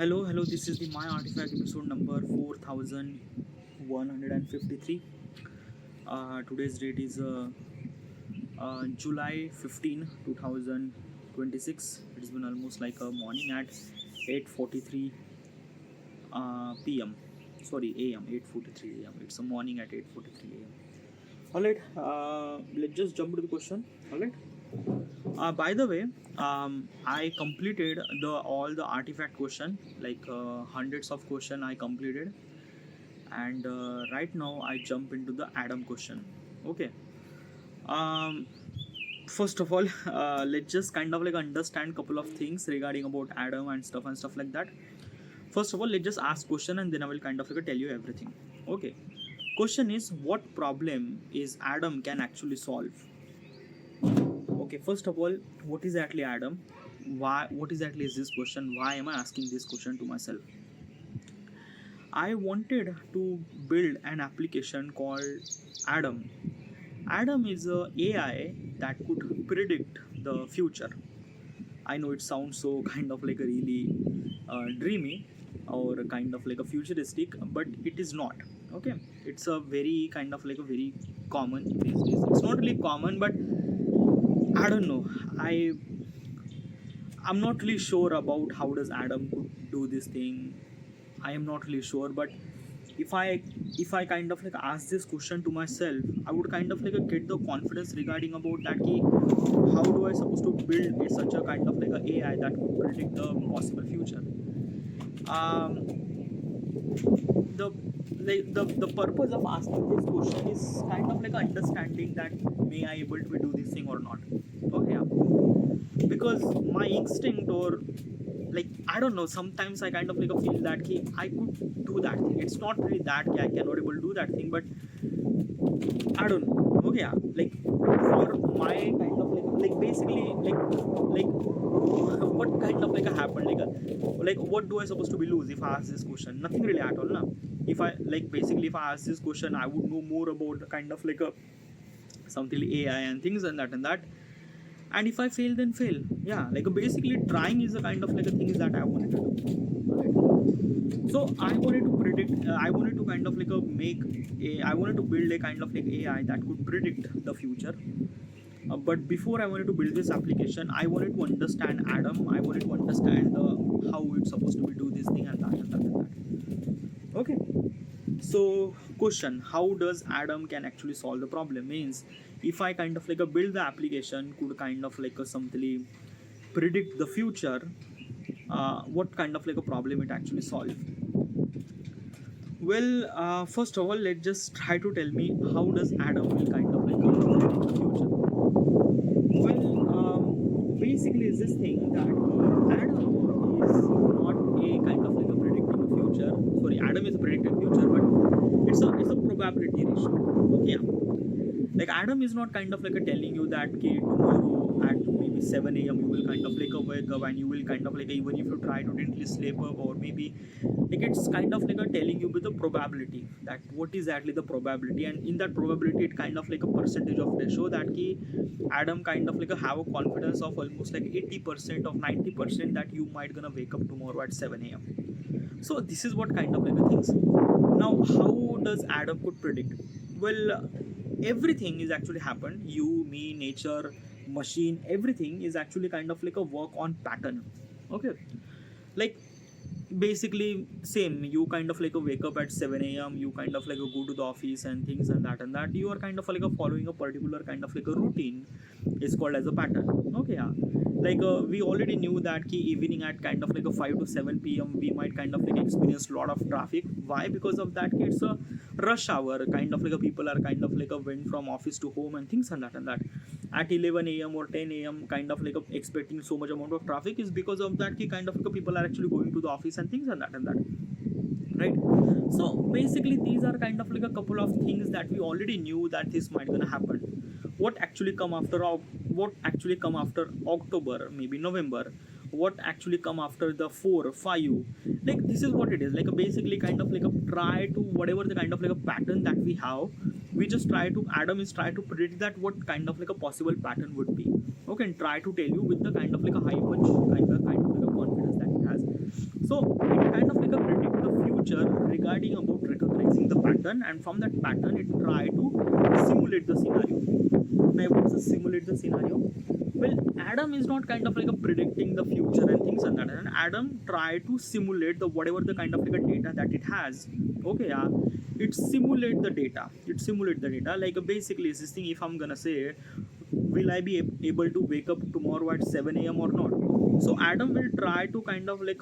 Hello. This is the My Artifact episode number 4153. Today's date is July 15, 2026. It's been almost like a morning at 8:43 p.m. Sorry, a.m. 8:43 a.m. It's a morning at 8:43 a.m. Alright, let's just jump to the question. Alright. By the way, I completed the all the artifact question, like hundreds of question I completed, and right now I jump into the Adam question. Okay. Um, First of all, let's just kind of like understand couple of things regarding about Adam and stuff like that. First of all, let's just ask question and then I will kind of like tell you everything. Okay. Question is, what problem is Adam can actually solve? Okay, first of all, what is actually Adam? Why? What exactly is this question? Why am I asking this question to myself? I wanted to build an application called Adam. Adam is a AI that could predict the future. I know it sounds so kind of like a really dreamy or kind of like a futuristic, but it is not. Okay, it's a very kind of like a very common these days. It's not really common, but I don't know. I'm not really sure about how does Adam could do this thing. I am not really sure, but if I if I kind of like ask this question to myself, I would kind of like get the confidence regarding about that key. How do I supposed to build such a kind of like a AI that could predict the possible future? Um, the purpose of asking this question is kind of like understanding that may I able to do this thing or not. Oh yeah, because my instinct or like I don't know, sometimes I kind of like feel that I could do that thing. It's not really that I cannot able to do that thing, but I don't know. Okay, yeah, like for my kind of like basically like what kind of like a happened like what do I supposed to be lose if I ask this question? Nothing really at all, na. If I like basically if I ask this question, I would know more about the kind of like a something like AI and things and that. And if I fail, then fail. Yeah, like basically trying is a kind of like a thing is that I wanted to do. So I wanted to predict. I wanted to kind of like I wanted to build a kind of like AI that could predict the future. But before I wanted to build this application, I wanted to understand Adam. I wanted to understand how it's supposed to be do this thing and that and that and that. Okay. So question, how does Adam can actually solve the problem? Means if I kind of like build the application could kind of like something predict the future, what kind of like a problem it actually solve? Well, first of all, let's just try to tell me how does Adam will kind of like predict the future. Well, basically is this thing that Adam is not a kind of like a predicting a future. Sorry, Adam is a predicting future, but it's a probability ratio. Okay, yeah. Like Adam is not kind of like a telling you that tomorrow at maybe 7 a.m. you will kind of like a wake up and you will kind of like even if you try to didn't sleep up or maybe like it's kind of like a telling you with the probability that what is exactly the probability, and in that probability it kind of like a percentage of ratio that Adam kind of like a have a confidence of almost like 80% of 90% that you might gonna wake up tomorrow at 7 a.m. So this is what kind of like a things. Now how does Adam could predict? Well, everything is actually happened. You, me, nature, machine, everything is actually kind of like a work on pattern. Okay, like basically same, you kind of like a wake up at 7 a.m, you kind of like a go to the office and things and that you are kind of like a following a particular kind of like a routine. It's called as a pattern. Okay, yeah, like we already knew that evening at kind of like a 5 to 7 p.m we might kind of like experience a lot of traffic. Why? Because of that it's a rush hour, kind of like a people are kind of like a went from office to home and things and that at 11 a.m or 10 a.m kind of like expecting so much amount of traffic is because of that kind of like people are actually going to the office and things and that, right? So basically these are kind of like a couple of things that we already knew that this might gonna happen. What actually come after October, maybe November, what actually come after the 4 5, like this is what it is, like basically kind of like a try to whatever the kind of like a pattern that we have, we just try to Adam is try to predict that what kind of like a possible pattern would be. Okay, and try to tell you with the kind of like a high much kind of like a confidence that it has. So it like a predict the future regarding about recognizing the pattern, and from that pattern it try to simulate the scenario. Now what's a simulate the scenario? Well, Adam is not kind of like a predicting the future and things like that, and Adam try to simulate the whatever the kind of like a data that it has. Okay, yeah, it simulate the data, like basically is this thing, if I'm gonna say, will I be able to wake up tomorrow at 7 a.m. or not? So Adam will try to kind of like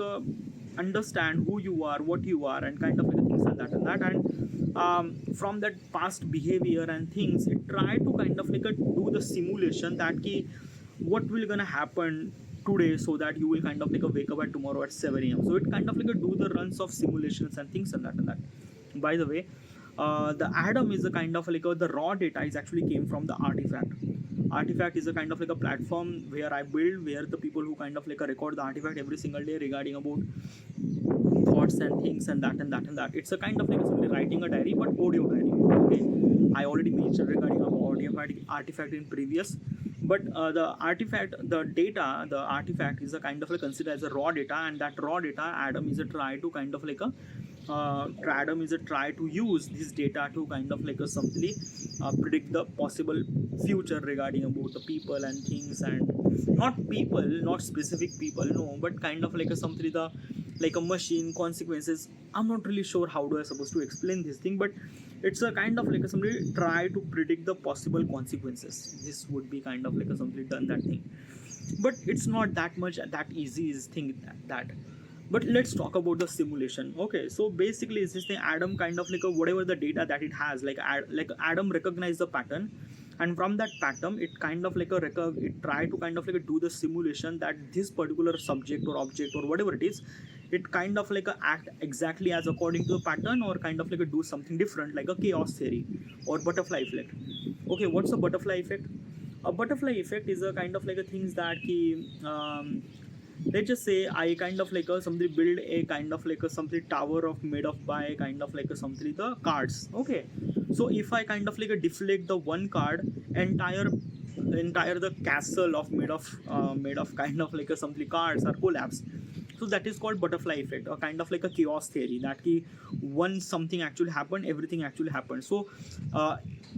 understand who you are, what you are, and kind of like things like that, and from that past behavior and things, it try to kind of like do the simulation that key what will gonna happen today, so that you will kind of like wake up at tomorrow at 7 a.m. So it kind of like do the runs of simulations and things and that. By the way, the Adam is a kind of like the raw data is actually came from the artifact. Artifact is a kind of like a platform where I build, where the people who kind of like record the artifact every single day regarding about thoughts and things and that. It's a kind of like simply writing a diary, but audio diary. Okay, I already mentioned regarding about audio artifact in previous, but the artifact, the data, the artifact is a kind of like considered as a raw data, and that raw data Adam is a try to kind of like a Adam is a try to use this data to kind of like a simply predict the possible future regarding about the people and things, and not people, not specific people, no, but kind of like a something the like a machine consequences. I'm not really sure how do I supposed to explain this thing, but it's a kind of like a somebody try to predict the possible consequences. This would be kind of like a somebody done that thing, but it's not that much that easy is thing that. But let's talk about the simulation. Okay, so basically is this thing, Adam kind of like a whatever the data that it has, like Adam recognize the pattern, and from that pattern it kind of like it try to kind of like do the simulation that this particular subject or object or whatever it is, it kind of like act exactly as according to the pattern, or kind of like do something different, like a chaos theory or butterfly effect. Okay, what's a butterfly effect? A butterfly effect is a kind of like a things that let's just say I kind of like somebody build a kind of like a something tower of made of by kind of like a something the cards. Okay, so if I kind of like deflate the one card, entire the castle of made of kind of like a something cards are collapse. So that is called butterfly effect, or kind of like a chaos theory, that key once something actually happened, everything actually happened. So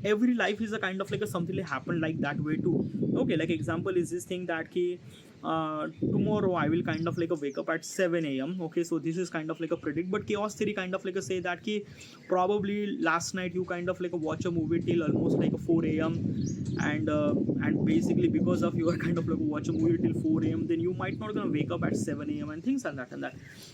every life is a kind of like a something happen like that way too. Okay, like example is this thing that key tomorrow I will kind of like wake up at 7 a.m. Okay, so this is kind of like a predict, but chaos theory kind of like say that key probably last night you kind of like watch a movie till almost like 4 a.m. and basically because of your kind of like watch a movie till 4 a.m. then you might not gonna wake up at 7 a.m. and things like that.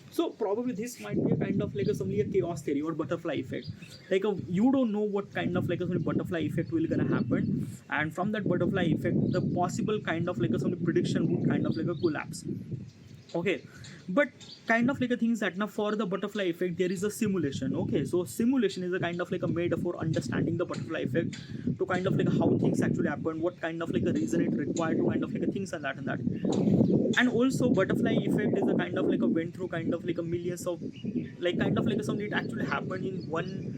So probably this might be a kind of like a chaos theory or butterfly effect, like you don't know what kind of like a butterfly effect will gonna happen, and from that butterfly effect the possible kind of like a some prediction would kind of like a collapse. Okay, but kind of like a things that now for the butterfly effect there is a simulation. Okay, so simulation is a kind of like a made for understanding the butterfly effect, to kind of like how things actually happen, what kind of like a reason it required to kind of like a things and that. And also butterfly effect is a kind of like a went through kind of like a millions of like kind of like a something it actually happened in one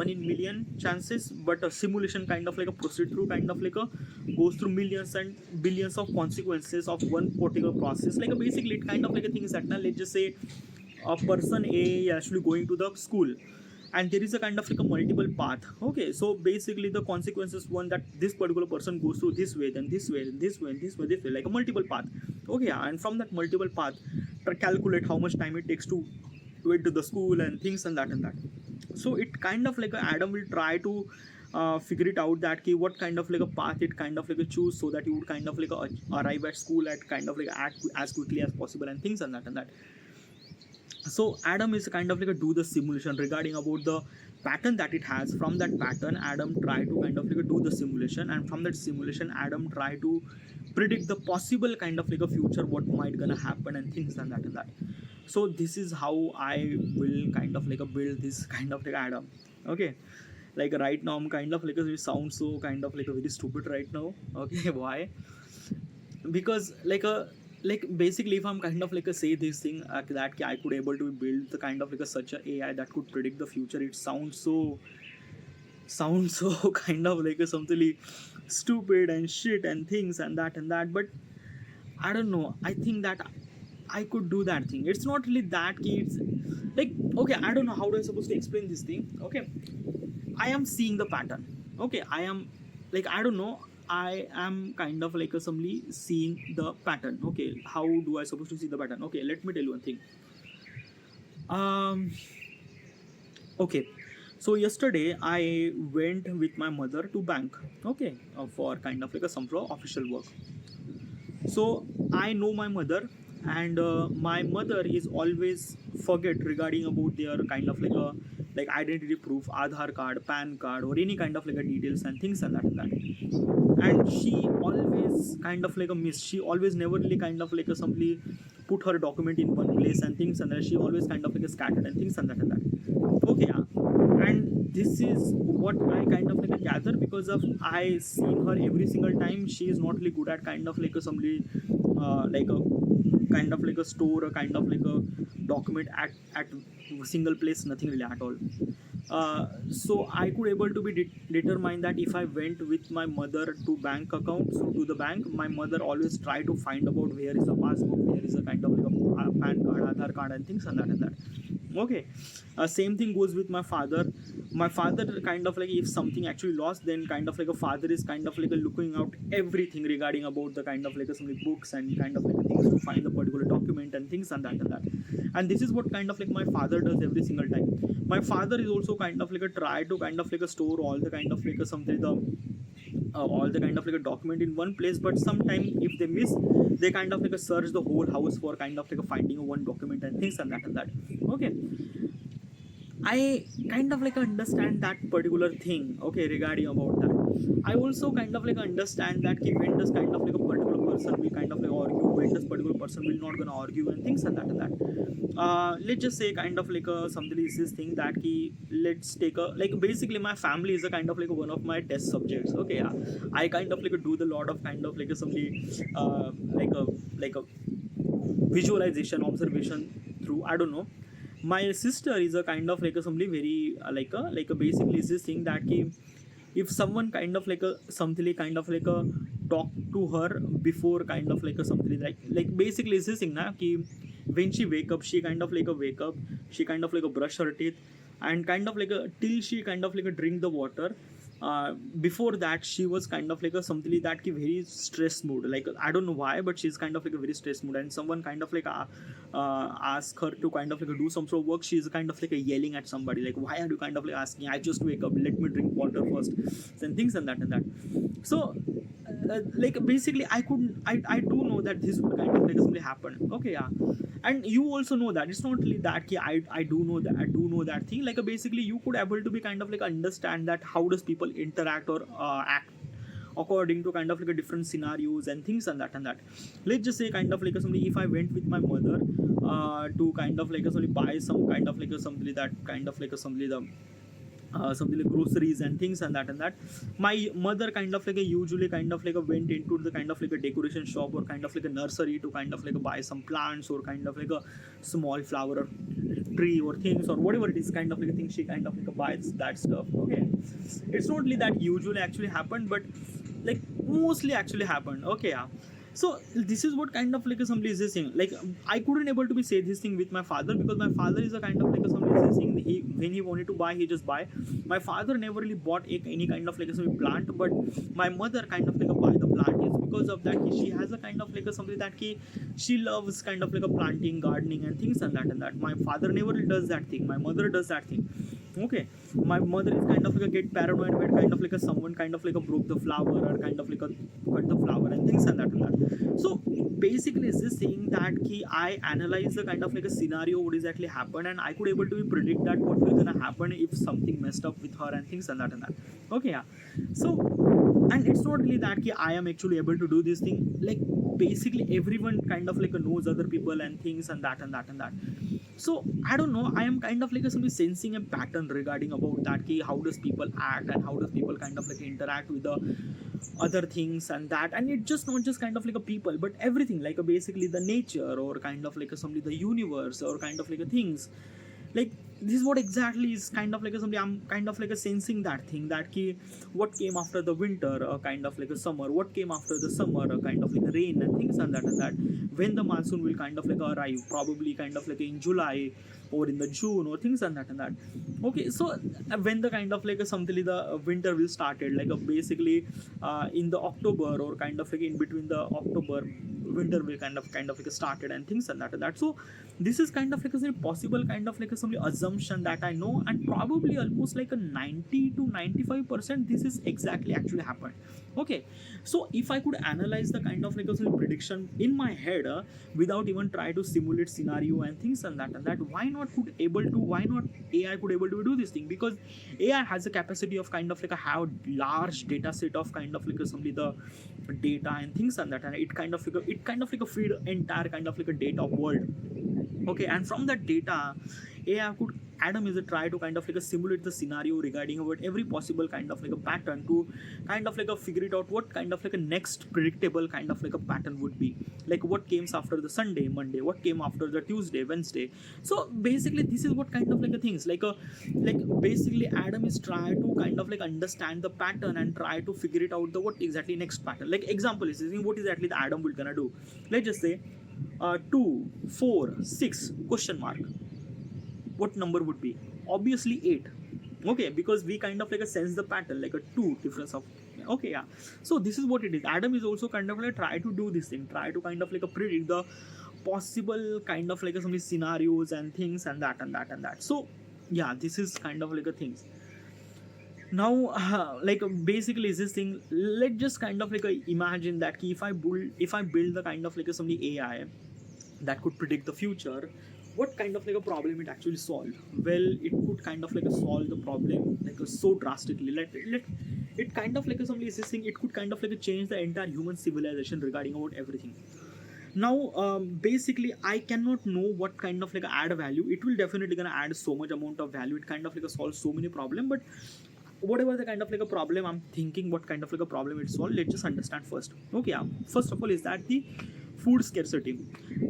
in million chances, but a simulation kind of like a proceed through kind of like a goes through millions and billions of consequences of one particular process. Like a basically it kind of like a thing is that now let's just say a person A is actually going to the school, and there is a kind of like a multiple path. Okay, so basically the consequences one that this particular person goes through this way, then this way, then this way, and this way, like a multiple path. Okay, and from that multiple path calculate how much time it takes to went to the school and things and that. So it kind of like Adam will try to figure it out that key what kind of like a path it kind of like a choose, so that you would kind of like arrive at school at kind of like as quickly as possible and things and that. So Adam is kind of like a do the simulation regarding about the pattern that it has. From that pattern Adam try to kind of like a do the simulation, and from that simulation Adam try to predict the possible kind of like a future what might gonna happen and things and that. So this is how I will kind of like a build this kind of like Adam. Okay, like right now I'm kind of like a sound so kind of like a very stupid right now. Okay, why? Because like basically if I'm kind of like a say this thing that I could able to build the kind of like a such a AI that could predict the future, it sounds so kind of like a something stupid and shit and things and that, but I don't know, I think that I could do that thing. It's not really that key. It's like, okay, I don't know how do I supposed to explain this thing. Okay, I am seeing the pattern. Okay, I am like, I don't know. I am kind of like a somebody seeing the pattern. Okay, how do I supposed to see the pattern? Okay, let me tell you one thing. Um, okay, so yesterday I went with my mother to bank. Okay, for kind of like a some official work. So I know my mother, and my mother is always forget regarding about their kind of like a like identity proof, Aadhaar card, PAN card, or any kind of like a details and things and that and that. And she always kind of like a miss. She always never really kind of like a simply put her document in one place and things and that. She always kind of like a scattered and things and that and that. Okay, yeah. And this is what I kind of like a gather because of I seen her every single time. She is not really good at kind of like a somebody like a kind of like a store, a kind of like a document at single place, nothing really at all. So I could able to be determine that if I went with my mother to bank accounts to the bank, my mother always try to find about where is a passbook, where is a kind of like a PAN card, Aadhaar card, and things and that and that. Okay, same thing goes with my father. My father kind of like if something actually lost, then kind of like a father is kind of like a looking out everything regarding about the kind of like a, some like books and kind of like things to find the particular document and things and that and that. And this is what kind of like my father does every single time. My father is also kind of like a try to kind of like a store all the kind of like a something the all the kind of like a document in one place, but sometimes if they miss, they kind of like a search the whole house for kind of like a finding of one document and things and that and that. Okay, I kind of like understand that particular thing, okay, regarding about that. I also kind of like understand that when does kind of like a particular person will kind of like argue, when does particular person will not gonna argue and things and that and that. Let's just say kind of like a something is this thing that let's take a like basically my family is a kind of like one of my test subjects. Okay, yeah. I kind of like do the lot of kind of like a somebody like a visualization observation through I don't know. My sister is a kind of like a somebody very like a basically is this thing that if someone kind of like a something kind of like a talk to her before kind of like a something like basically is this thing na ki when she wake up she kind of like a wake up, she kind of like a brush her teeth and kind of like a till she kind of like a drink the water. Before that she was kind of like a something that ki very stress mood, like I don't know why but she's kind of like a very stress mood, and someone kind of like ask her to kind of like do some sort of work, she's kind of like a yelling at somebody like why are you kind of like asking, I just wake up, let me drink water first and things and that. So like basically I do know that this would kind of like simply happen. Okay, yeah. And you also know that it's not really that ki I do know that I do know that thing, like basically you could able to be kind of like understand that how does people interact or act according to kind of like a different scenarios and things and that. Let's just say kind of like a somebody if I went with my mother to kind of like a somebody buy some kind of like a somebody that kind of like a somebody the something like groceries and things and that my mother kind of like a usually kind of like a went into the kind of like a decoration shop or kind of like a nursery to kind of like a buy some plants or kind of like a small flower or tree or things or whatever it is kind of like a thing, she kind of like a buys that stuff. Okay, it's not really that usually actually happened but like mostly actually happened. Okay, yeah. So this is what kind of like a somebody is this thing, like I couldn't able to be say this thing with my father because my father is a kind of like a somebody is this thing, he when he wanted to buy he just buy. My father never really bought any kind of like a some plant, but my mother kind of like a buy the plant is because of that she has a kind of like a somebody that she loves kind of like a planting, gardening and things and that. My father never really does that thing, my mother does that thing. Okay, my mother is kind of like a get paranoid when kind of like a someone kind of like a broke the flower or kind of like a cut the flower and things and that. So basically is this saying that I analyze the kind of like a scenario what exactly happened and I could able to predict that what will gonna happen if something messed up with her and things and that. Okay, yeah. So and it's not really that I am actually able to do this thing, like basically everyone kind of like knows other people and things and that. So I don't know, I am kind of like somebody sensing a pattern regarding about that how does people act and how does people kind of like interact with the other things and that, and it's just not just kind of like a people but everything, like basically the nature or kind of like a somebody the universe or kind of like a things, like this is what exactly is kind of like a something I'm kind of like a sensing that thing that key what came after the winter, kind of like a summer, what came after the summer, kind of like rain and things and that when the monsoon will kind of like arrive, probably kind of like in July or in the June or things and that. Okay, so when the kind of like a something the winter will started like basically in the October or kind of like in between the October winter will kind of like started and things and that. So this is kind of like a possible kind of like a some assumption that I know, and probably almost like a 90 to 95% this is exactly actually happened. Okay, so if I could analyze the kind of like a some prediction in my head, without even try to simulate scenario and things and that, why not AI could able to do this thing? Because AI has a capacity of kind of like a have large data set of kind of like a somebody the data and things and that, and it kind of like a feed entire kind of like a data world. Okay, and from that data, AI could Adam is a try to kind of like a simulate the scenario regarding about every possible kind of like a pattern to kind of like a figure it out what kind of like a next predictable kind of like a pattern would be, like what came after the Sunday, Monday, what came after the Tuesday, Wednesday. So basically this is what kind of like a things like basically Adam is try to kind of like understand the pattern and try to figure it out the what exactly next pattern. Like example is what exactly the Adam will gonna do. Let's just say 2 4 6 question mark, what number would be? Obviously 8. Okay, because we kind of like a sense the pattern like a 2 difference of. Okay, yeah, so this is what it is. Adam is also kind of like try to do this thing, try to kind of like a predict the possible kind of like some scenarios and things and that. So yeah, this is kind of like a things. Now like basically is this thing, let's just kind of like imagine that if I build the kind of like some AI that could predict the future, what kind of like a problem it actually solved? Well, it could kind of like solve the problem like so drastically. It kind of like somebody is this thing, it could kind of like change the entire human civilization regarding about everything. Now basically I cannot know what kind of like add value it will definitely gonna add so much amount of value, it kind of like solve so many problem. But whatever the kind of like a problem I'm thinking, what kind of like a problem it solve, let's just understand first. Okay, yeah, first of all is that the food scarcity.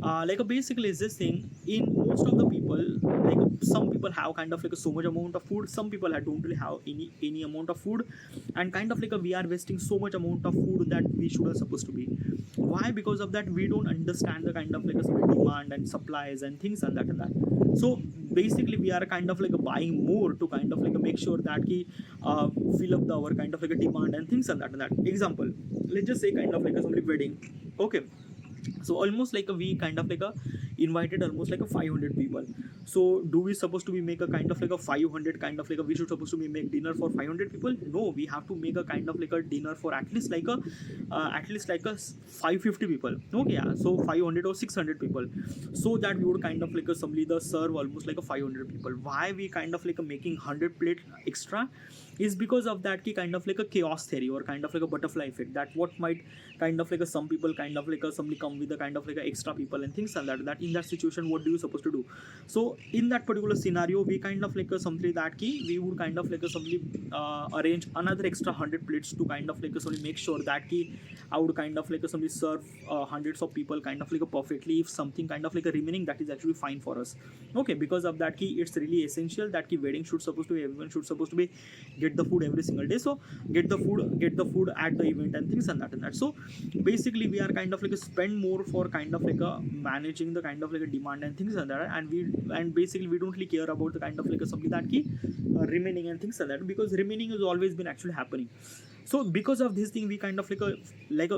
Like basically is this thing in most of the people, like some people have kind of like so much amount of food, some people don't really have any amount of food, and kind of like we are wasting so much amount of food that we should have supposed to be. Why? Because of that we don't understand the kind of like a demand and supplies and things and that. So basically we are kind of like buying more to kind of like make sure that he fill up the our kind of like a demand and things and that. Example, let's just say kind of like somebody wedding. Okay, so almost like we kind of like invited almost like 500 people. So do we supposed to be make a kind of like 500 kind of like we should supposed to be make dinner for 500 people? No, we have to make a kind of like a dinner for at least like a 550 people. Okay, yeah, so 500 or 600 people, so that we would kind of like assembly the serve almost like 500 people. Why we kind of like making 100 plate extra is because of that kind of like a chaos theory or kind of like a butterfly effect, that what might kind of like some people kind of like somebody come with a kind of like extra people and things like that in that situation what do you supposed to do? So in that particular scenario we kind of like somebody that key we would kind of like somebody arrange another extra 100 plates to kind of like somebody make sure that key I would kind of like somebody serve hundreds of people kind of like perfectly. If something kind of like a remaining, that is actually fine for us. Okay, because of that key it's really essential that key wedding should supposed to be, everyone should supposed to be get the food every single day. So get the food at the event and things and that. So basically we are kind of like spend more for kind of like managing the kind of like a demand and things like that, and basically we don't really care about the kind of like something that key remaining and things like that, because remaining has always been actually happening. So because of this thing we kind of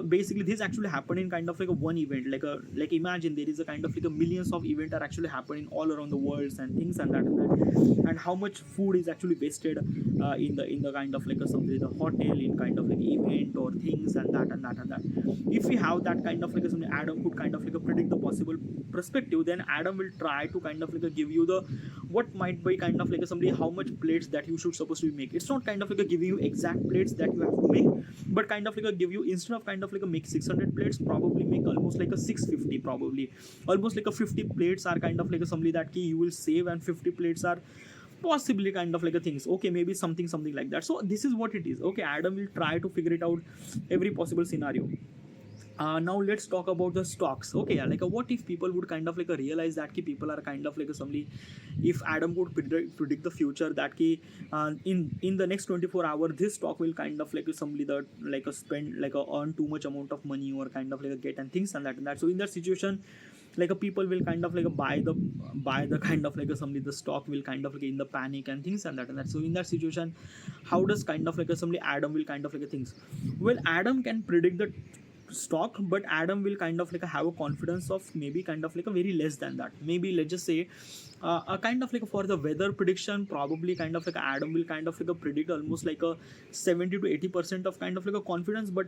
basically this actually happened in kind of like a one event, like imagine there is a kind of like a millions of event are actually happening all around the world and things and how much food is actually wasted in the kind of like something the hotel in kind of like event or things and that. If we have that kind of like something, Adam could kind of like predict the possible perspective, then Adam will try to kind of like give you the what might be kind of like somebody how much plates that you should supposed to make. It's not kind of like giving you exact plates that you have to make, but kind of like give you, instead of kind of like make 600 plates, probably make almost like a 650, probably almost like a 50 plates are kind of like somebody that key you will save, and 50 plates are possibly kind of like a things. Okay, maybe something like that. So this is what it is. Okay, Adam will try to figure it out every possible scenario. Now let's talk about the stocks. Okay, like what if people would kind of like realize that ki people are kind of like somebody, if Adam could predict the future that ki in the next 24 hour this stock will kind of like somebody that like a spend like a earn too much amount of money or kind of like a get and things and that. So in that situation, like a people will kind of like buy the kind of like a somebody, the stock will kind of like in the panic and things and that. So in that situation, how does kind of like a somebody Adam will kind of like a things, well, Adam can predict the stock, but Adam will kind of like have a confidence of maybe kind of like a very less than that. Maybe let's just say a kind of like for the weather prediction, probably kind of like Adam will kind of like a predict almost like a 70 to 80% of kind of like a confidence, but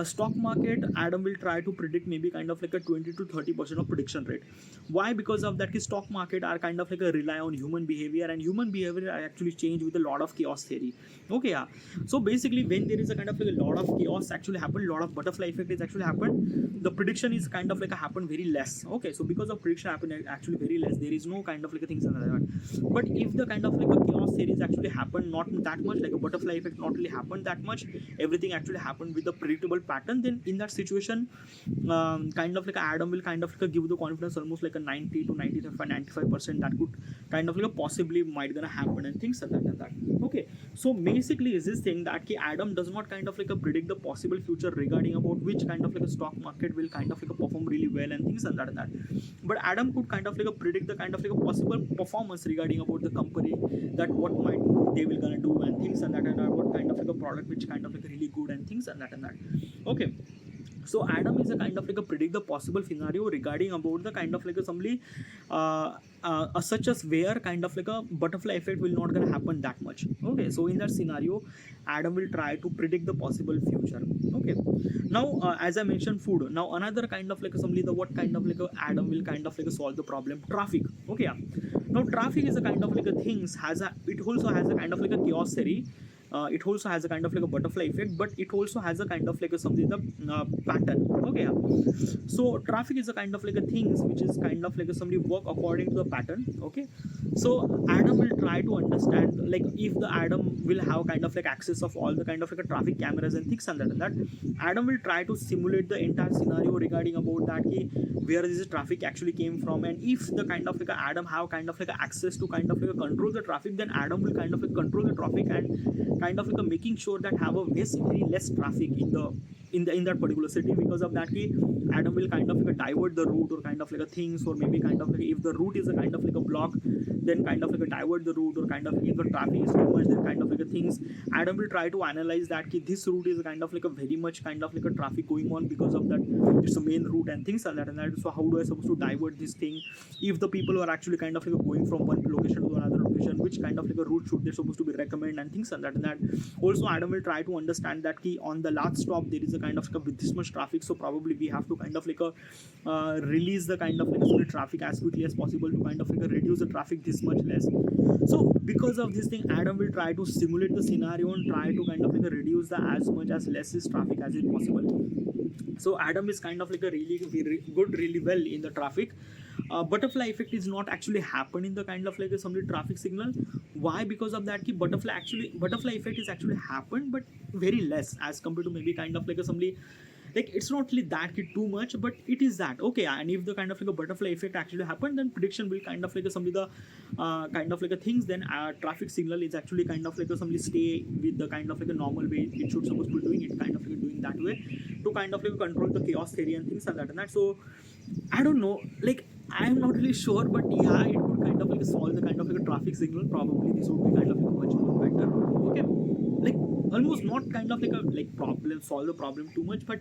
stock market Adam will try to predict maybe kind of like a 20 to 30% of prediction rate. Why? Because of that, stock market are kind of like a rely on human behavior, and human behavior are actually change with a lot of chaos theory. Okay, yeah. So basically, when there is a kind of like a lot of chaos actually happen, a lot of butterfly effect is actually happen, the prediction is kind of like a happen very less. Okay, so because of prediction happen actually very less, there is no kind of like a things like that. But if the kind of like a chaos theories actually happen not that much, like a butterfly effect not really happen that much, everything actually happen with a predictable pattern, then in that situation, kind of like Adam will kind of like give the confidence almost like a 90 to 95% that could kind of like possibly might gonna happen and things like that. Okay, so basically is this thing that Adam does not kind of like predict the possible future regarding about which kind of like a stock market will kind of like perform really well and things and that. But Adam could kind of like predict the kind of like a possible performance regarding about the company, that what might they will gonna do and things and that, and what kind of like a product which kind of like really good and things and that. Okay, so Adam is a kind of like a predict the possible scenario regarding about the kind of like a somebody such as where kind of like a butterfly effect will not gonna happen that much. Okay, so in that scenario, Adam will try to predict the possible future. Okay, now as I mentioned food, now another kind of like somebody, the what kind of like a Adam will kind of like solve the problem, traffic. Okay, yeah. Now traffic is a kind of like a things has a, it also has a kind of like a chaos theory. It also has a kind of like a butterfly effect, but it also has a kind of like a something the pattern. Okay, yeah. So traffic is a kind of like a things which is kind of like a somebody work according to the pattern. Okay, so Adam will try to understand, like if the Adam will have kind of like access of all the kind of like a traffic cameras and things and that Adam will try to simulate the entire scenario regarding about that where this traffic actually came from, and if the kind of like a Adam have kind of like a access to kind of like a control the traffic, then Adam will kind of like control the traffic and kind of like a making sure that have a very less traffic in that particular city. Because of that, Adam will kind of like a divert the route or kind of like a things, or maybe kind of like if the route is a kind of like a block, then kind of like a divert the route, or kind of like if the traffic is too much, then kind of like a things, Adam will try to analyze that this route is kind of like a very much kind of like a traffic going on, because of that it's a main route and things like that and that. So how do I supposed to divert this thing if the people are actually kind of like going from one location to another location, which kind of like a route should they supposed to be recommend and things like that and that. Also Adam will try to understand that on the last stop there is a kind of like with this much traffic, so probably we have to kind of like release the kind of like a traffic as quickly as possible to kind of like reduce the traffic this much less. So because of this thing, Adam will try to simulate the scenario and try to kind of like reduce the as much as less is traffic as it possible. So Adam is kind of like a really good really well in the traffic. Butterfly effect is not actually happen in the kind of like some traffic signal. Why? Because of that butterfly effect is actually happened, but very less as compared to maybe kind of like somebody, like it's not really that too much, but it is that. Okay, and if the kind of like a butterfly effect actually happened, then prediction will kind of like somebody the kind of like a things, then traffic signal is actually kind of like somebody stay with the kind of like a normal way it should supposed to be doing it, kind of like doing that way to kind of like control the chaos theory and things like that and that. So I don't know, like I'm not really sure, but yeah, it could kind of like solve the kind of like a traffic signal. Probably this would be kind of like much more better. Okay, like almost not kind of like a like problem solve the problem too much, but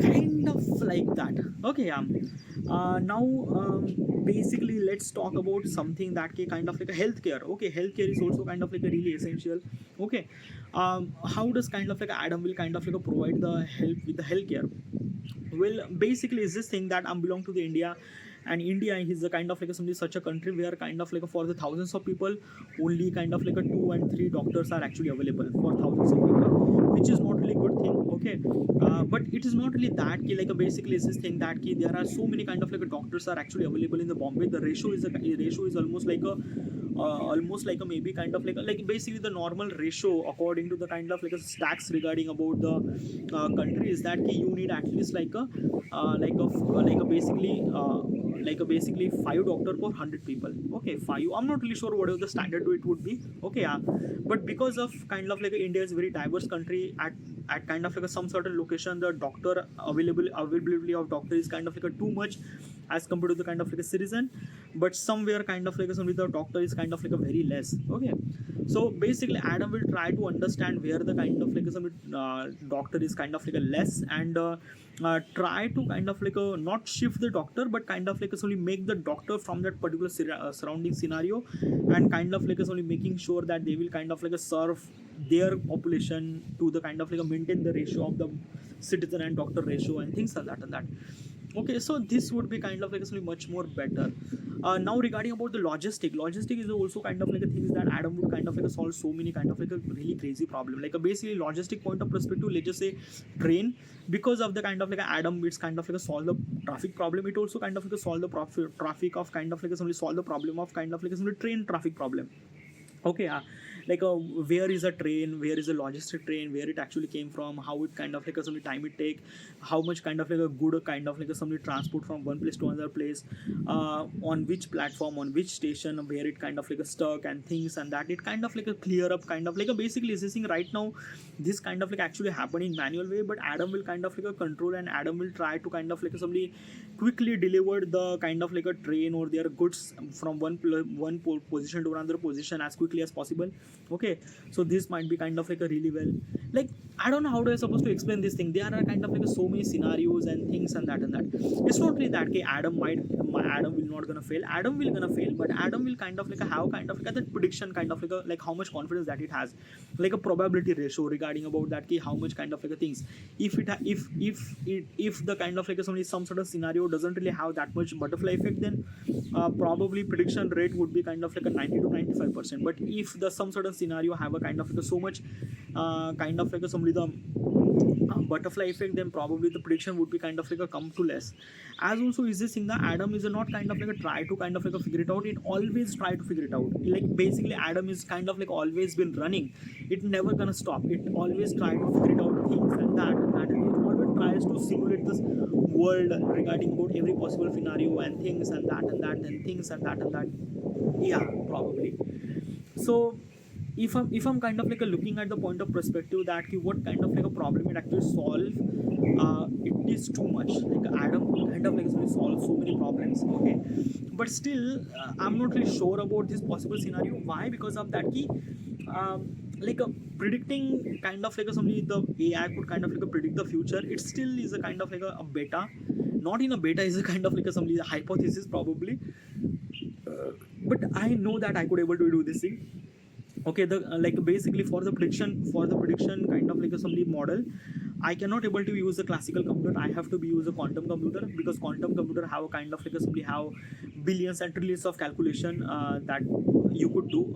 kind of like that. Okay, now basically let's talk about something that kind of like a healthcare. Okay, healthcare is also kind of like a really essential. Okay, how does kind of like Adam will kind of like provide the help with the healthcare? Well, basically is this thing that belong to the India, and India is a kind of like such a country where kind of like for the thousands of people, only kind of like a 2 and 3 doctors are actually available for thousands of people, which is not really good thing. Okay, but it is not really that like basically is this thing that there are so many kind of like doctors are actually available in the Bombay. The ratio is almost like a almost like a maybe kind of like basically the normal ratio according to the kind of like a stacks regarding about the countries that you need at least like a basically 5 doctor per 100 people. Okay, 5, I'm not really sure whatever the standard it would be. Okay, yeah, but because of kind of like India is a very diverse country, at kind of like some certain location the doctor availability of doctor is kind of like a too much as compared to the kind of like a citizen, but somewhere kind of like some with the doctor is kind of like a very less. Okay, so basically Adam will try to understand where the kind of like some doctor is kind of like a less, and try to kind of like a not shift the doctor but kind of like a solely make the doctor from that particular surrounding scenario, and kind of like a solely making sure that they will kind of like a serve their population to the kind of like a maintain the ratio of the citizen and doctor ratio and things like that and that. Okay, so this would be kind of like actually much more better. Now regarding about the logistic is also kind of like a things that Adam would kind of like solve so many kind of like a really crazy problem, like a basically logistic point of perspective, let's just say train, because of the kind of like Adam it's kind of like a solve the traffic problem, it also kind of like a solve the traffic of kind of like a solve the problem of kind of like a train traffic problem. Okay, where is a train, where is a logistic train, where it actually came from, how it kind of like some time it take, how much kind of like a good kind of like a somebody transport from one place to another place, on which platform, on which station, where it kind of like a stuck and things, and that it kind of like a clear up kind of like a basically this thing right now this kind of like actually happen in manual way, but Adam will kind of like a control, and Adam will try to kind of like somebody quickly deliver the kind of like a train or their goods from one position to another position as quickly as possible. Okay, so this might be kind of like a really well, like I don't know how do I supposed to explain this thing. There are kind of like so many scenarios and things and that and that. It's not really that okay, Adam will not gonna fail. Adam will gonna fail, but Adam will kind of like have kind of like that prediction kind of like how much confidence that it has, like a probability ratio regarding about that key how much kind of like a things. If it if the kind of like some sort of scenario doesn't really have that much butterfly effect, then probably prediction rate would be kind of like a 90 to 95%. But if the some sort of scenario have a kind of like so much kind of like a somebody the butterfly effect, then probably the prediction would be kind of like a come to less. As also is this thing that Adam is not kind of like a try to kind of like a figure it out, it always try to figure it out. Like basically Adam is kind of like always been running, it never gonna stop, it always try to figure it out things and it always tries to simulate this world regarding about every possible scenario and things and that and things and that. Yeah, probably. So if I'm kind of like a looking at the point of perspective that what kind of like a problem it actually solve, it is too much. Like Adam kind of like solve so many problems. Okay, but still I'm not really sure about this possible scenario. Why? Because of that key. Like a predicting kind of like a somebody the AI could kind of like a predict the future. It still is a kind of like a beta, not in a beta, is a kind of like a somebody hypothesis probably. But I know that I could able to do this thing. Okay, the like basically for the prediction kind of like a somebody model, I cannot able to use the classical computer, I have to be use a quantum computer, because quantum computer have a kind of like a simply have billions and trillions of calculation that you could do.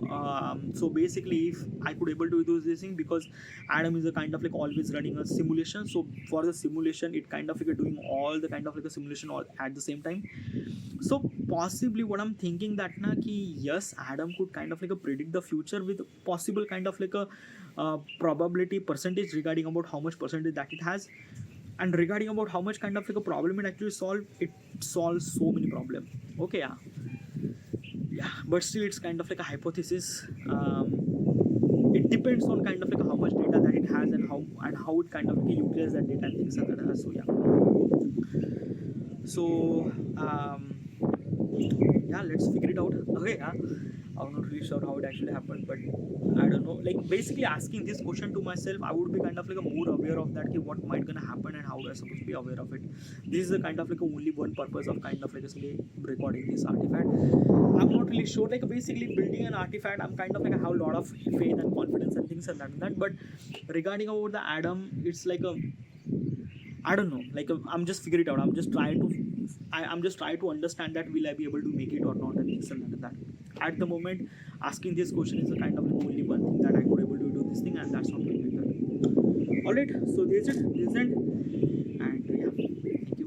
So basically if I could able to do this thing, because Adam is a kind of like always running a simulation, so for the simulation it kind of like doing all the kind of like a simulation all at the same time. So possibly what I'm thinking that na ki yes, Adam could kind of like a predict the future with possible kind of like a probability percentage regarding about how much percentage that it has, and regarding about how much kind of like a problem it actually solves so many problems. Okay, yeah, but still it's kind of like a hypothesis. It depends on kind of like how much data that it has and how it kind of like utilizes that data and things like that. So yeah, so yeah, let's figure it out. Okay, yeah, I'm not really sure how it actually happened, but I don't know. Like basically asking this question to myself, I would be kind of like a more aware of that, what might gonna happen and how I supposed to be aware of it. This is the kind of like only one purpose of kind of like recording this artifact. I'm not really sure. Like basically building an artifact, I'm kind of like I have a lot of faith and confidence and things like that. But regarding about the Adam, it's like a I don't know. Like I'm just figuring it out. I'm just trying to understand that will I be able to make it or not and things like that. At the moment, asking this question is a kind of like only one thing that I could able to do this thing, and that's something like that. Alright, so this is it. And yeah, thank you.